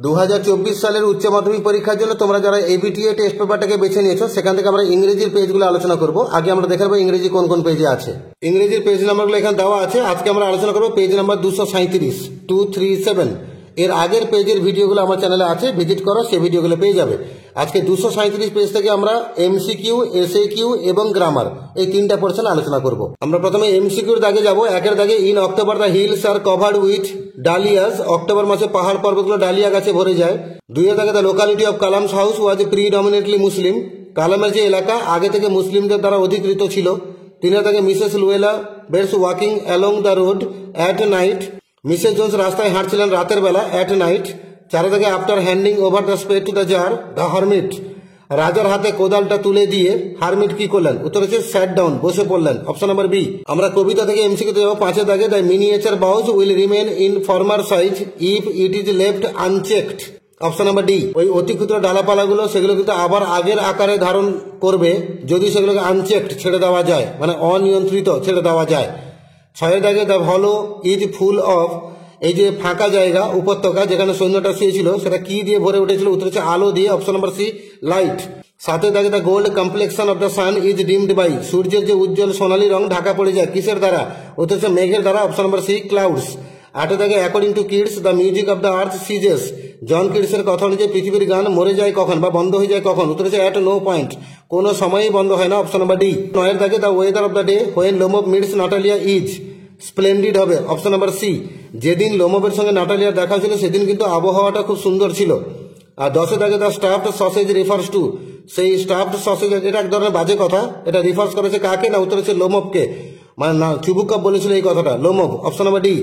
2024 সালের উচ্চ মাধ্যমিক পরীক্ষার জন্য তোমরা যারা এবিটিএ টেস্ট পেপারটাকে বেছে নিয়েছো সেখান থেকে আমরা ইংরেজির পেজগুলো আলোচনা করব। আগে আমরা দেখাবো ইংরেজি কোন কোন পেজে আছে। ইংরেজির পেজ নাম্বারগুলো এখানে দেওয়া আছে। আজকে আমরা আলোচনা করব পেজ নাম্বার 237 এর আগের পেজের ভিডিওগুলো আমার চ্যানেলে আছে, ভিজিট করো, সেই ভিডিওগুলো পেয়ে যাবে। আজকে 237 পেজ থেকে আমরা এমসিকিউ, এসএকিউ এবং গ্রামার এই তিনটা পোর্শন আলোচনা করব। আমরা প্রথমে এমসিকিউর দাগে যাব। একের দাগে, in October the hills are covered with dahlias. October মাসে পাহাড় পর্বতগুলো ডালিয়া গাছে ভরে যায়। দুইয়ের দাগে, the locality of Kalam's house was predominantly Muslim. কালামের যে এলাকা আগে থেকে মুসলিমদের দ্বারা অধিকৃত ছিল। তিনের দাগে, Mrs Luella Bates walking along the road at night. Mrs Jones রাস্তায় হাঁটছিলেন রাতের বেলা, অ্যাট নাইট। চারে দাগে, after handing over the spade to the tsar the hermit. রাজার হাতে কোদালটা তুলে দিয়ে হারমিট কি করলেন? উত্তর হচ্ছে স্যাট ডাউন, বসে পড়লেন। Option number B. আমরা কবিতা থেকে এমসিকিউতে যাবো। পাঁচের দাগে, the miniature boughs will remain in former size if it is left unchecked. Option number D. ওই অতি ক্ষুদ্র ডালাপালাগুলো সেগুলো কিন্তু আবার আগের আকারে ধারণ করবে যদি সেগুলোকে আনচেকড ছেড়ে দেওয়া যায়, মানে অনিয়ন্ত্রিত ছেড়ে দেওয়া যায়। ছয়ের দাগে, দ্য ভলো ইজ ফুল অফ। এই যে ফাঁকা জায়গা, উপত্যকা যেখানে সৈন্যটা শুয়েছিল, সেটা কি দিয়ে ভরে উঠেছিল? উত্তর হচ্ছে আলো দিয়ে। Option number C, light. সাথে দাগে, the gold complexion of the sun is deemed by. সূর্যের যে উজ্জ্বল সোনালী রং ঢাকা পড়ে যায় কিসের দ্বারা? উত্তর হচ্ছে মেঘের দ্বারা। Option number C, clouds. আটে দাগে, according to Keats the music of the earth ceases. John কিডসের কথা অনুযায়ী পৃথিবীর গান মরে যায় কখন বা বন্ধ হয়ে যায় কখন? উত্তর হচ্ছে অ্যাট নো পয়েন্ট, কোনো সময়ই বন্ধ হয় না। Option number D. নয়ের দাগে, the weather of the day when Lomov meets Natalya is splendid হবে। Option number C. যেদিন লোমবের সঙ্গে নাটালিয়ার দেখা ছিল সেদিন কিন্তু আবহাওয়াটা খুব সুন্দর ছিল। আর 10 দাগে, the stuffed sausage refers to. সেই স্টাফড সসেজ, এটা এক ধরনের বাজে কথা, এটা রিফার্স করেছে কাকে? না, উত্তর হচ্ছে লোমবকে। মানে না, চুবুকাপ বলেছিল এই কথাটা, লোমব। Option number D.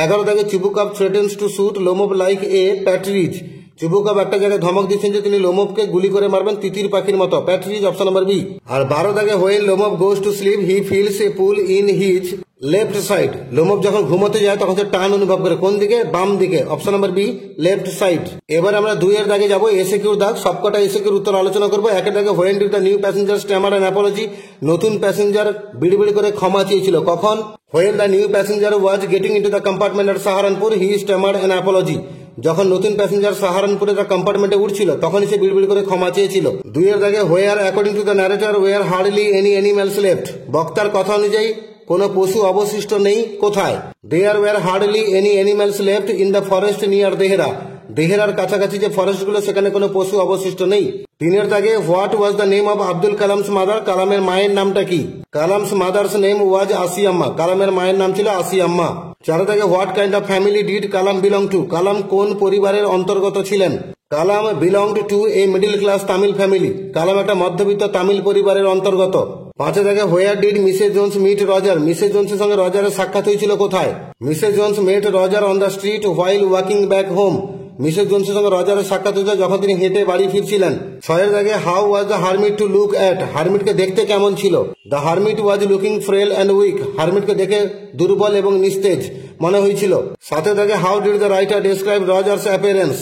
11 দাগে, Chubukov threatens to shoot Lomov like a partridge. Chubukov একটা জায়গায় ধমক দিচ্ছেন যে তিনি লোমবকে গুলি করে মারবেন তিতির পাখির মতো, প্যাট্রিজ। Option number B. আর 12 দাগে, when Lomov goes to sleep he feels a pull in his left side. Lomov যখন ঘুমোতে যায় তখন সে টান অনুভব করে কোন দিকে? বাম দিকে। Option number B, left side. এবার আমরা 2 এর দাগে যাবো, এসএকিউর দাগ। সবকটা এসএকিউর উত্তর আলোচনা করবো। একের দাগে, when did the new passenger stammer an apology. নতুন প্যাসেঞ্জার বিড়বিড় করে ক্ষমা চেয়েছিল কখন? When the new passenger was getting into the compartment at Saharanpur he stammered an apology. যখন নতুন প্যাসেঞ্জার সাহারানপুরে তার কম্পার্টমেন্টে উঠছিল তখনই সে বিড়বিড় করে ক্ষমা চেয়েছিল। 2 এর দাগে, where according to the narrator were hardly any animals left. বক্তার কথা অনুযায়ী কোনো পশু অবশিষ্ট নেই কোথায়? There were hardly any animals left in the forest near Dehra. দেহেরার কাছাকাছি যে ফরেস্টগুলো সেখানে কোনো পশু অবশিষ্ট নেই। 3 এর দাগে, what was the name of Abdul Kalam's mother. কালামের মায়ের নামটা কি? Kalam's mother's name was Asiyamma. কালামের মায়ের নাম ছিল আসিয়াম্মা। 4 দাগে, what kind of family did Kalam belong to. Kalam কোন পরিবারের অন্তর্গত ছিলেন? Kalam belonged to a middle class Tamil family. Kalam একটা মধ্যবিত্ত তামিল পরিবারের অন্তর্গত। 5 দাগে, where did Mrs Jones meet Roger. Mrs জোন্সের সঙ্গে রজারের সাক্ষাৎ হয়েছিল কোথায়? Mrs Jones met Roger on the street while walking back home. Mrs জোন্সের সঙ্গে রজারের সাক্ষাৎ হয়েছিল যখন তিনি হেঁটে বাড়ি ফিরছিলেন। 6 দাগে, how was the hermit to look at. হারমিটকে দেখতে কেমন ছিল? The hermit was looking frail and weak. হারমিটকে দেখে দুর্বল এবং নিস্তেজ মনে হয়েছিল। 7 দাগে, how did the writer describe Roger's appearance.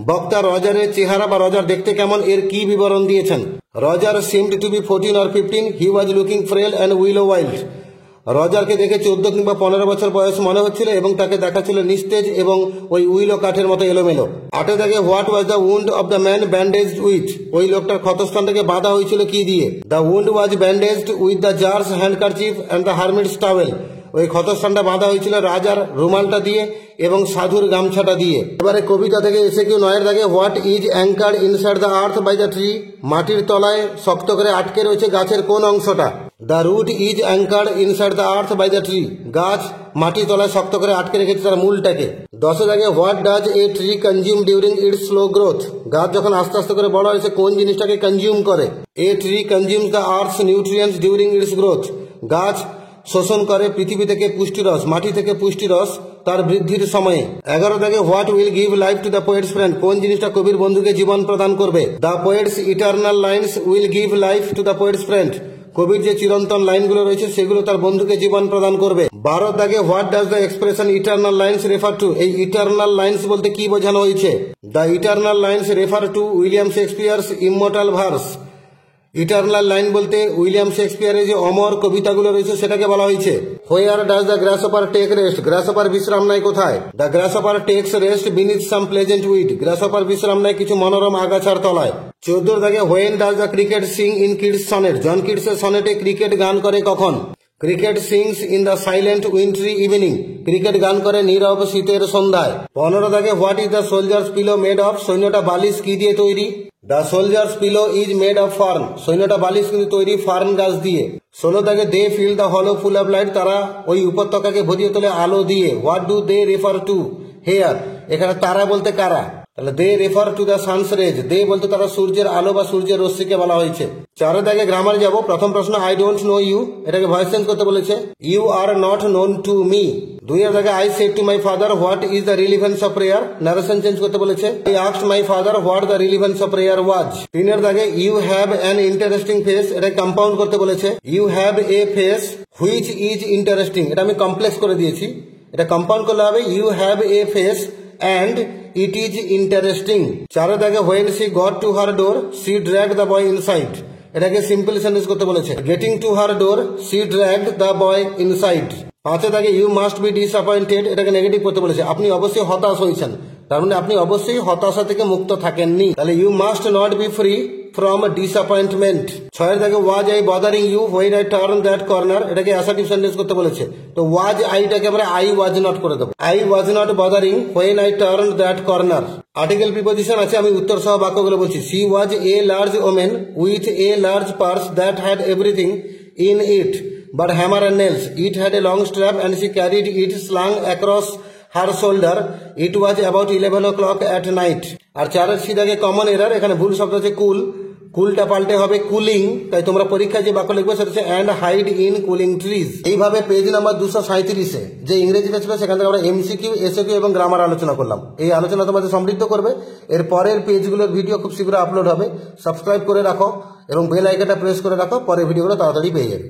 বক্তা রজারের চেহারা বা রজার দেখতে কেমন এর কি বিবরণ দিয়েছেন? Roger seemed to be 14 or 15, he was looking frail and willow wild. রজারকে দেখে 14 কিংবা 15 বছর বয়স মনে হচ্ছিল এবং তাকে দেখাচ্ছিল নিস্তেজ এবং ওই উইলো কাঠের মতো এলোমেলো। 8 দাগে, what was the wound of the man bandaged with. ওই লোকটার ক্ষতস্থানটাকে বাঁধা হয়েছিল কি দিয়ে? The wound was bandaged with the tsar's handkerchief and the hermit's towel. ওই ক্ষতস্থানটা বাঁধা হয়েছিল রাজার রুমালটা দিয়ে এবং সাধুর গামছাটা দিয়ে। এবারে কবিতা থেকে এসে কেউ 9 দাগে, what is anchored inside the earth by the tree. মাটির তলায় শক্ত করে আটকে রয়েছে গাছের কোন অংশটা? The root is anchored inside the earth by the tree. গাছ মাটির তলায় শক্ত করে আটকে রেখেছে তার মূলটাকে। 10 দাগে, what does a tree consume during its slow growth. গাছ যখন আস্তে আস্তে করে বড় হয়েছে কোন জিনিসটাকে কনজিউম করে? A tree consumes the earths nutrients during its growth. গাছ শোষণ করে পৃথিবী থেকে পুষ্টিরস, মাটি থেকে পুষ্টিরস তার বৃদ্ধির সময়ে। 11 দাগে, what will give life to the poet's friend. কোন জিনিসটা কবির বন্ধুকে জীবন প্রদান করবে? The poet's eternal lines will give life to the poet's friend. কবির যে চিরন্তন লাইনগুলো রয়েছে সেগুলো তার বন্ধুকে জীবন প্রদান করবে। 12 দাগে, what does the expression eternal lines refer to. এই ইটারনাল লাইন্স বলতে কি বোঝানো হয়েছে? The eternal lines refer to William Shakespeare's immortal verse. Eternal line বলতে উইলিয়াম শেক্সপিয়ারের যে অমর কবিতাগুলো রয়েছে সেটাকে বলা হয়েছে। Where does the grasshopper take rest? Grasshopper বিশ্রাম নেয় কোথায়? The grasshopper takes rest beneath some pleasant weed. Grasshopper বিশ্রাম নেয় কিছু মনোরম আগাছার তলায়। 14 দাগে when does the cricket sing in Keats sonnet? John কিডসের সনেটে ক্রিকেট গান করে কখন? Cricket sings in the silent wintry evening. Cricket গান করে নীরব শীতের সন্ধ্যায়। 15 দাগে what is the soldier's pillow made of? সৈন্যটা বালিশ কি দিয়ে তৈরি? The soldier's pillow is made of fern. সৈন্যটা বালিশ কিন্তু তৈরি ফার্ন গাছ দিয়ে। 16 দাগে দে ফিল দ্য হলো ফুল অফ লাইট। তারা ওই উপত্যকাকে ভরিয়ে তোলে আলো দিয়ে। What do they refer to here? এখানে তারা বলতে কারা? তাহলে they refer to the sun's rays. They বলতে তারা সূর্যের আলো বা সূর্যের রশ্মিকে বলা হয়েছে। 4 দাগে গ্রামার যাব। প্রথম প্রশ্ন আই ডোন্ট নো ইউ, এটাকে ভয়েস চেঞ্জ করতে বলেছে। You are not known to me. 2 দাগে I said to my father what is the relevance of prayer? Narration change করতে বলেছে। I asked my father what the relevance of prayer was. 3 দাগে you have an interesting face, এটা compound করতে বলেছে। You have a face which is interesting, এটা আমি complex করে দিয়েছি, এটা কম্পাউন্ড করলে হবে you have a face and it is interesting. 4 দাগে when she got to her door she dragged the boy inside, এটাকে সিম্পল সেন্টেন্স করতে বলেছে। getting to her door she dragged the boy inside. 5 দাগে you must be disappointed, এটাকে negative করতে বলেছে। আপনি অবশ্যই হতাশ হয়েছেন, তার মানে আপনি অবশ্যই হতাশা থেকে মুক্ত থাকেননি। তাহলে you must not be free from disappointment. 6 দাগে was I bothering you when I turned that corner, এটাকে অ্যাসার্টিভ সেন্টেন্স করতে বলেছে। তো was I টাকে আমরা I was not করে দেবো। I was not bothering when I turned that corner. Article preposition আছে, আমি উত্তর সহ বাক্যগুলো বলছি। she was a large woman with a large purse that had everything in it but hammer and nails. It had a long strap and she carried it slung across her shoulder. It was about 11 o'clock at night. আর 4 দাগে common error, এখানে ভুল শব্দ আছে কুল, কুলটা পাল্টে হবে cooling. তাই তোমরা পরীক্ষায় যে বাক্য লিখবে সেটা হচ্ছে and hide in cooling trees. এইভাবে পেজ নাম্বার 237-এ যে ইংরেজিটা ছিল সেখান থেকে আমরা এমসিকিউ, এসএকিউ এবং গ্রামার আলোচনা করলাম। এই আলোচনা তোমাদের সমৃদ্ধ করবে। এর পরের পেজগুলোর ভিডিও খুব শীঘ্র আপলোড হবে। সাবস্ক্রাইব করে রাখো এবং বেল আইকনটা প্রেস করে রাখো, পরের ভিডিওগুলো তাড়াতাড়ি পেয়ে যাবে।